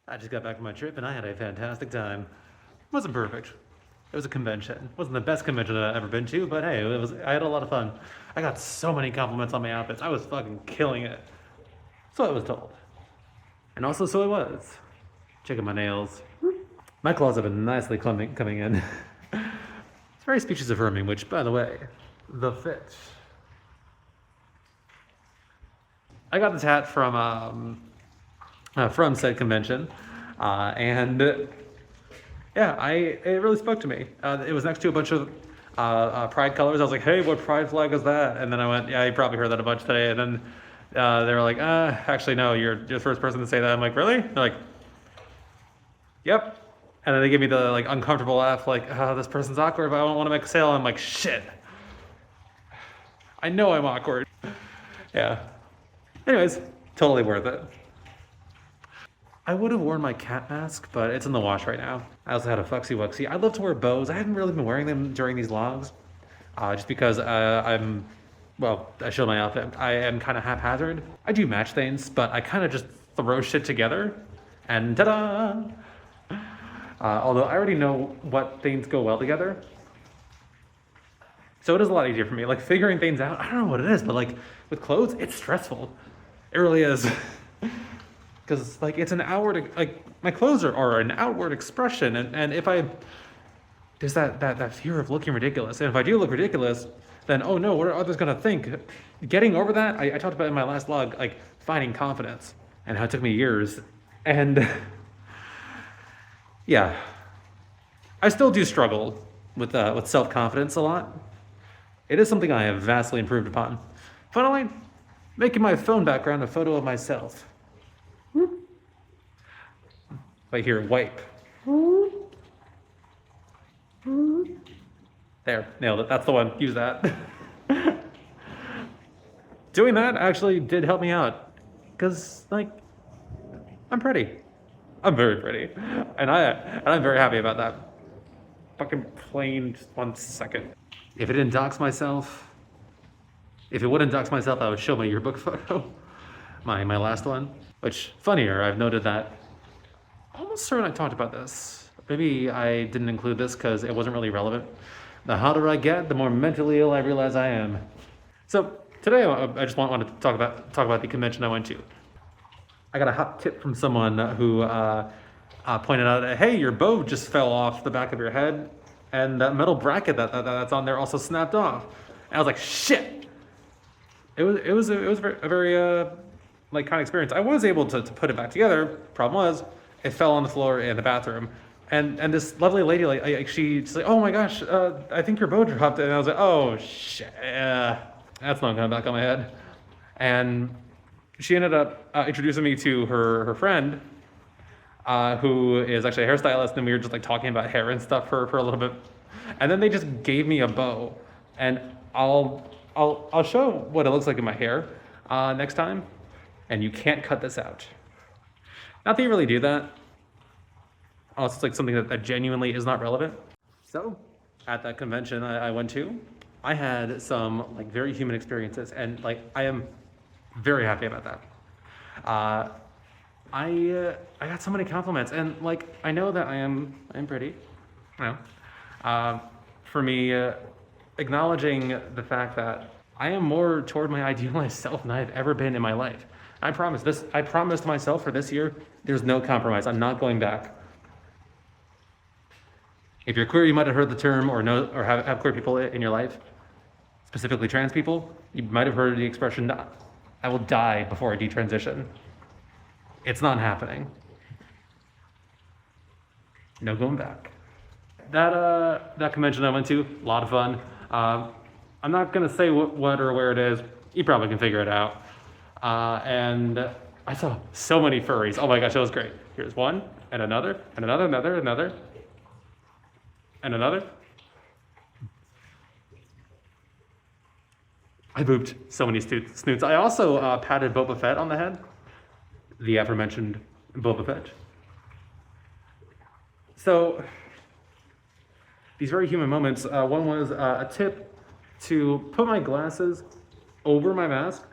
I just got back from my trip and I had a fantastic time. Wasn't perfect. It was a convention. Wasn't the best convention I've ever been to, but hey, it was. I had a lot of fun. I got so many compliments on my outfits. I was fucking killing it. So I was told. And also so I was. Checking my nails. My claws have been nicely coming in. It's very species affirming, which, by the way, the fit. I got this hat from said convention, and yeah, it really spoke to me. It was next to a bunch of pride colors. I was like, hey, what pride flag is that? And then I went, yeah, you probably heard that a bunch today. And then they were like, actually, no, you're the first person to say that. I'm like, really? They're like, yep. And then they give me the like uncomfortable laugh, like, oh, this person's awkward, but I don't want to make a sale. I'm like, shit. I know I'm awkward. Yeah. Anyways, totally worth it. I would have worn my cat mask, but it's in the wash right now. I also had a fuxy wuxy. I'd love to wear bows. I haven't really been wearing them during these vlogs, just because well, I showed my outfit. I am kind of haphazard. I do match things, but I kind of just throw shit together, and ta-da! Although I already know what things go well together. So it is a lot easier for me. Like figuring things out, I don't know what it is, but like with clothes, it's stressful. It really is. Because like it's an outward, like my clothes are an outward expression. And if there's that fear of looking ridiculous. And if I do look ridiculous, then oh no, what are others gonna think? Getting over that, I talked about in my last vlog, like finding confidence and how it took me years. And yeah, I still do struggle with self-confidence a lot. It is something I have vastly improved upon. Finally, making my phone background a photo of myself. Right here, wipe. There, nailed it. That's the one. Use that. Doing that actually did help me out. Because, like, I'm pretty. I'm very pretty. And I'm very happy about that. Fucking plain, just 1 second. If it didn't dox myself, if it wouldn't dox myself, I would show my yearbook photo. My last one. Which, funnier, I've noted that, almost certain I talked about this. Maybe I didn't include this because it wasn't really relevant. The hotter I get, the more mentally ill I realize I am. So today I just wanted to talk about the convention I went to. I got a hot tip from someone who pointed out, hey, your bow just fell off the back of your head, and that metal bracket that's on there also snapped off. And I was like, shit. It was a very like kind of experience. I was able to put it back together. Problem was, it fell on the floor in the bathroom. And this lovely lady, like she's like, oh my gosh, I think your bow dropped. And I was like, oh shit, that's not coming back on my head. And she ended up introducing me to her friend, who is actually a hairstylist, and we were just like talking about hair and stuff for a little bit. And then they just gave me a bow, and I'll show what it looks like in my hair next time. And you can't cut this out. Not that you really do that. Oh, it's like something that genuinely is not relevant. So, at that convention I went to, I had some like very human experiences, and like I am very happy about that. I got so many compliments, and like I know that I'm pretty, you know. For me, acknowledging the fact that I am more toward my idealized self than I've ever been in my life. I promised myself for this year, there's no compromise. I'm not going back. If you're queer, you might have heard the term or have queer people in your life, specifically trans people. You might have heard the expression, I will die before I detransition. It's not happening. No going back. That convention I went to, a lot of fun. I'm not gonna say what or where it is. You probably can figure it out. And I saw so many furries. Oh my gosh, that was great. Here's one, and another, and another, another, and another. I booped so many snoots. I also patted Boba Fett on the head. The aforementioned Boba Fett. So, these very human moments. One was a tip to put my glasses over my mask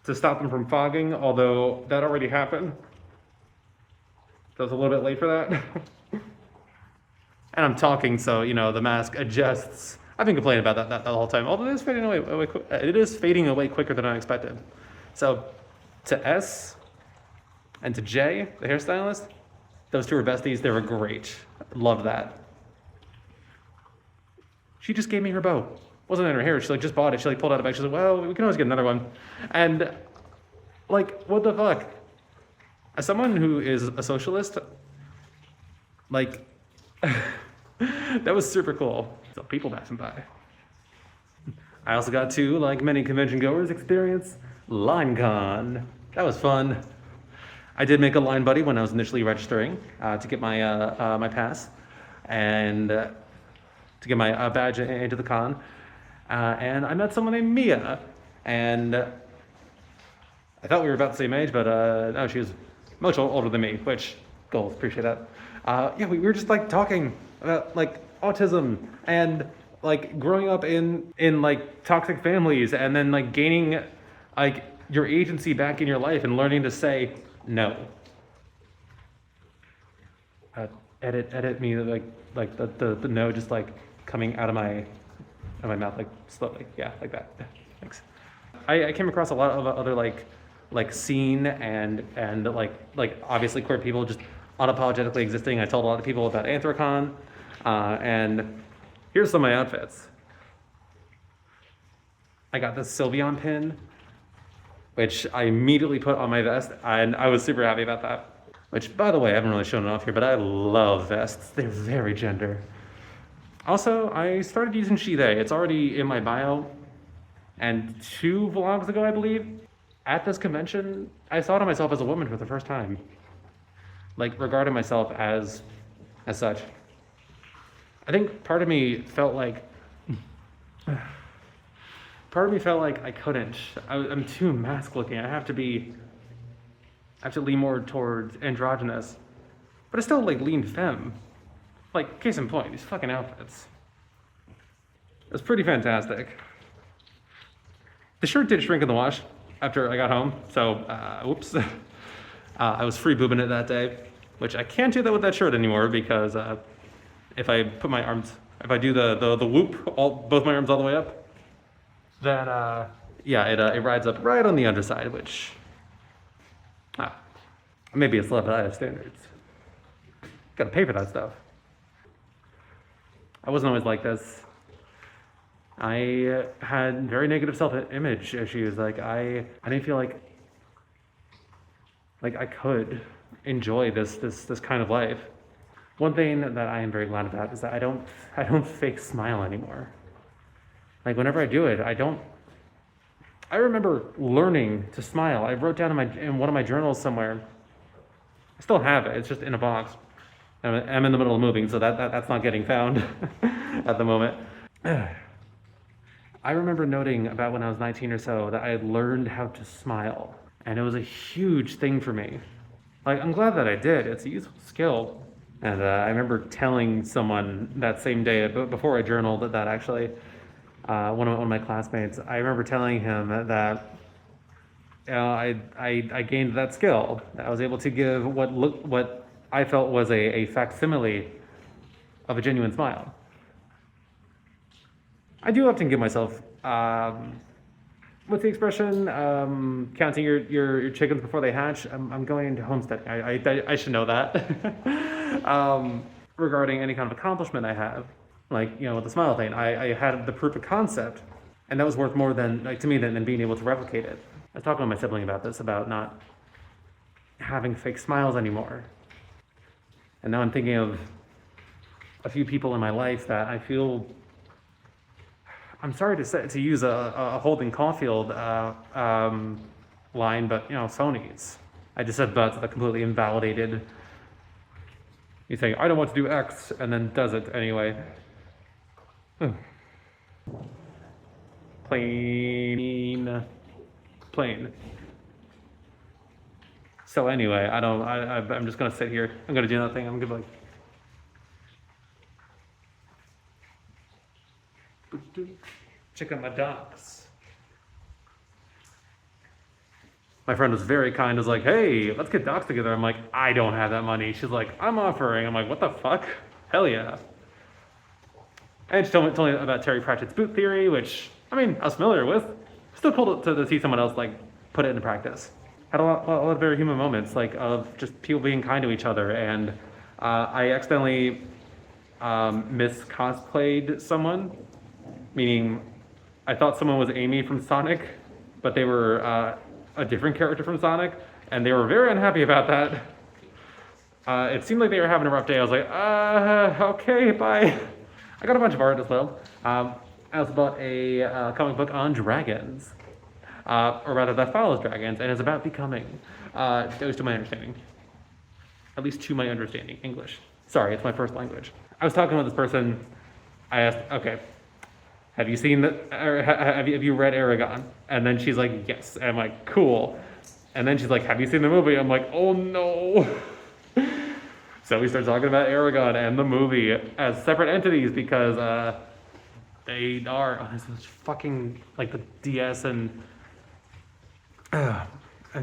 to stop them from fogging, although that already happened. So I was a little bit late for that. And I'm talking, so you know the mask adjusts. I've been complaining about that the whole time. Although it is fading away, it is fading away quicker than I expected. So to S and to J, the hairstylist, those two are besties. They were great. Love that. She just gave me her bow. Wasn't in her hair. She like just bought it. She like pulled out a bag. She's like, well, we can always get another one. And like, what the fuck? As someone who is a socialist, like, that was super cool. So people passing by. I also got to, like many convention goers, experience LineCon. That was fun. I did make a line buddy when I was initially registering to get my my pass and to get my badge into the con. And I met someone named Mia, and I thought we were about the same age, but no, she was much older than me, which, goals, appreciate that. Yeah, we were just like talking about like autism and like growing up in like toxic families and then like gaining like your agency back in your life and learning to say no. Edit me like the no just like coming out of my mouth like slowly. Yeah, like that. Thanks. I came across a lot of other like scene and like obviously queer people just unapologetically existing. I told a lot of people about Anthrocon, and here's some of my outfits. I got this Sylveon pin, which I immediately put on my vest, and I was super happy about that. Which, by the way, I haven't really shown it off here, but I love vests. They're very gender. Also, I started using she, they. It's already in my bio, and 2 vlogs ago, I believe, at this convention, I thought of myself as a woman for the first time. Like, regarding myself as such. I think part of me felt like I couldn't. I'm too mask looking. I have to lean more towards androgynous, but I still like lean femme. Like, case in point, these fucking outfits. It was pretty fantastic. The shirt did shrink in the wash after I got home, so oops. I was free boobing it that day, which I can't do that with that shirt anymore because if I do the whoop, both my arms all the way up, then yeah, it rides up right on the underside, which maybe it's left, but I have standards. Gotta pay for that stuff. I wasn't always like this. I had very negative self-image issues. Like I didn't feel like I could enjoy this kind of life. One thing that I am very glad about is that I don't fake smile anymore. Like whenever I do it, I remember learning to smile. I wrote down in one of my journals somewhere. I still have it. It's just in a box. I'm in the middle of moving, so that's not getting found at the moment. I remember noting about when I was 19 or so that I had learned how to smile, and it was a huge thing for me. Like, I'm glad that I did. It's a useful skill. And I remember telling someone that same day, before I journaled that actually, one of my classmates, I remember telling him that I gained that skill. I was able to give what I felt was a facsimile of a genuine smile. I do often give myself, what's the expression? Counting your chickens before they hatch. I'm going into homesteading. I should know that. Regarding any kind of accomplishment I have, like, you know, with the smile thing, I had the proof of concept, and that was worth more than, like, to me than being able to replicate it. I was talking with my sibling about this, about not having fake smiles anymore. And now I'm thinking of a few people in my life that I feel, I'm sorry to use a Holden Caulfield line, but, you know, phonies. I just said but that completely invalidated. You say, I don't want to do X, and then does it anyway. Plain. So anyway, I'm just gonna sit here. I'm gonna do nothing. I'm gonna be like, check out my docs. My friend was very kind, was like, hey, let's get docs together. I'm like, I don't have that money. She's like, I'm offering. I'm like, what the fuck? Hell yeah. And she told me about Terry Pratchett's boot theory, which, I mean, I was familiar with. Still cool to see someone else, like, put it into practice. Had a lot of very human moments, like, of just people being kind to each other. And I accidentally mis-cosplayed someone, meaning I thought someone was Amy from Sonic, but they were a different character from Sonic, and they were very unhappy about that. It seemed like they were having a rough day. I was like, okay, bye. I got a bunch of art as well. I also bought a comic book on dragons, or rather that follows dragons and is about becoming. Goes to my understanding. At least to my understanding, English. Sorry, it's my first language. I was talking with this person. I asked, okay, have you seen or have you read Aragon? And then she's like, yes. And I'm like, cool. And then she's like, have you seen the movie? I'm like, oh no. So we start talking about Aragon and the movie as separate entities because they are this is fucking like the DS and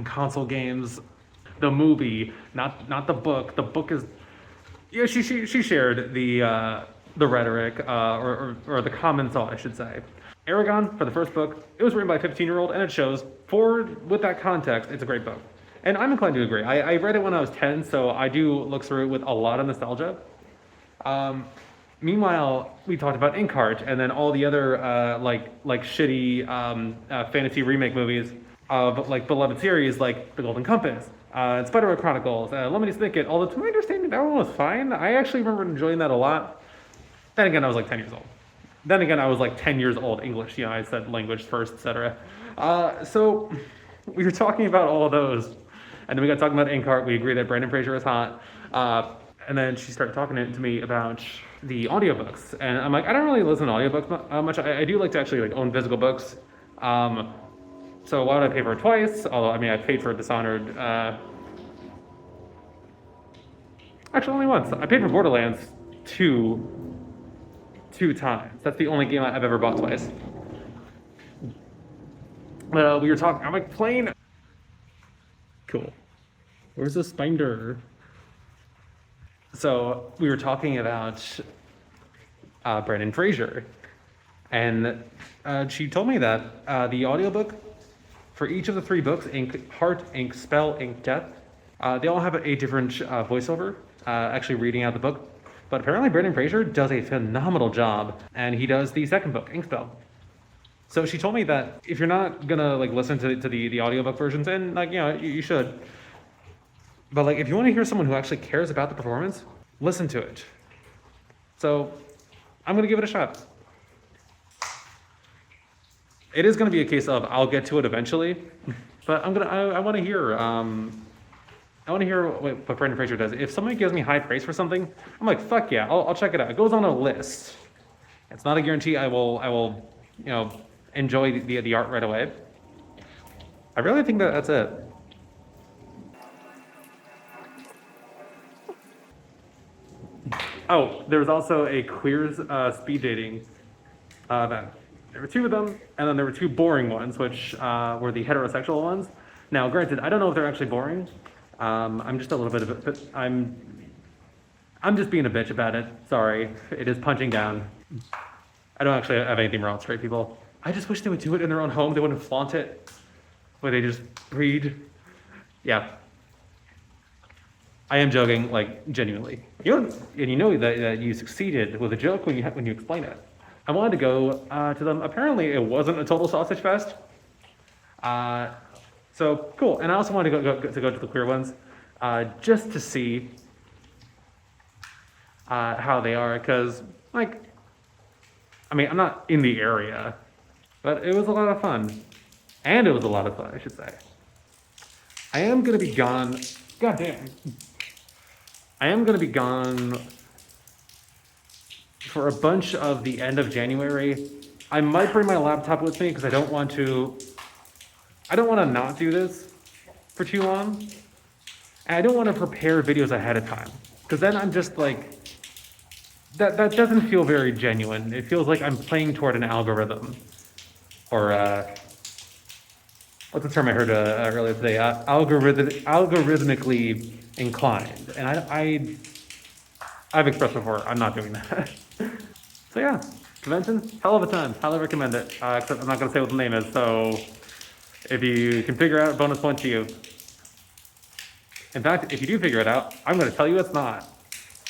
console games. The movie, not the book. The book is she shared the rhetoric or the common thought, I should say. Aragon, for the first book, it was written by a 15-year-old, and it shows, with that context, it's a great book. And I'm inclined to agree. I read it when I was 10, so I do look through it with a lot of nostalgia. Meanwhile, we talked about Inkheart, and then all the other like shitty fantasy remake movies of like beloved series like The Golden Compass, Spider-Man Chronicles, Lemony Snicket. Although to my understanding, that one was fine. I actually remember enjoying that a lot. Then again, I was like 10 years old. Then again, I was like 10 years old. English, I said language first, etc. So we were talking about all of those, and then we got talking about Inkheart. We agreed that Brendan Fraser is hot, and then she started talking to me about the audiobooks, and I'm like, I don't really listen to audiobooks much. I do like to actually like own physical books. So why would I pay for it twice? Although I mean, I paid for Dishonored. Actually, only once. I paid for Borderlands 2 times. That's the only game I've ever bought twice. We were talking. I'm like playing. Cool. Where's the binder? So we were talking about Brendan Fraser, and she told me that the audiobook for each of the 3 books, Ink, Heart, Ink, Spell, Ink, Death, they all have a different voiceover, actually reading out the book. But apparently Brendan Fraser does a phenomenal job, and he does the second book, Ink Spell. So she told me that if you're not gonna like listen to the audiobook versions, and like you should, but like if you want to hear someone who actually cares about the performance, listen to it. So I'm gonna give it a shot. It is gonna be a case of I'll get to it eventually, but I want to hear what Brendan Fraser does. If somebody gives me high praise for something, I'm like, fuck yeah, I'll check it out. It goes on a list. It's not a guarantee I will enjoy the art right away. I really think that's it. Oh, there was also a queers speed dating event. There were 2 of them, and then there were 2 boring ones, which were the heterosexual ones. Now, granted, I don't know if they're actually boring. I'm just a little bit of a, I'm just being a bitch about it. Sorry, it is punching down. I don't actually have anything wrong with straight people. I just wish they would do it in their own home. They wouldn't flaunt it, where they just read. Yeah. I am joking, like genuinely. And you know that you succeeded with a joke when you explain it. I wanted to go to them. Apparently, it wasn't a total sausage fest. So cool. And I also wanted to go to the queer ones, just to see how they are, because like, I mean, I'm not in the area, but it was a lot of fun, and it was a lot of fun, I should say. I am gonna be gone. Goddamn. I am gonna be gone for a bunch of the end of January. I might bring my laptop with me because I don't want to not do this for too long. And I don't want to prepare videos ahead of time, because then I'm just like, that doesn't feel very genuine. It feels like I'm playing toward an algorithm, or what's the term I heard earlier today? Algorithmically inclined, and I've expressed before I'm not doing that. So yeah, convention, hell of a time. Highly recommend it. Except I'm not gonna say what the name is. So if you can figure out, bonus point to you. In fact, if you do figure it out, I'm gonna tell you it's not.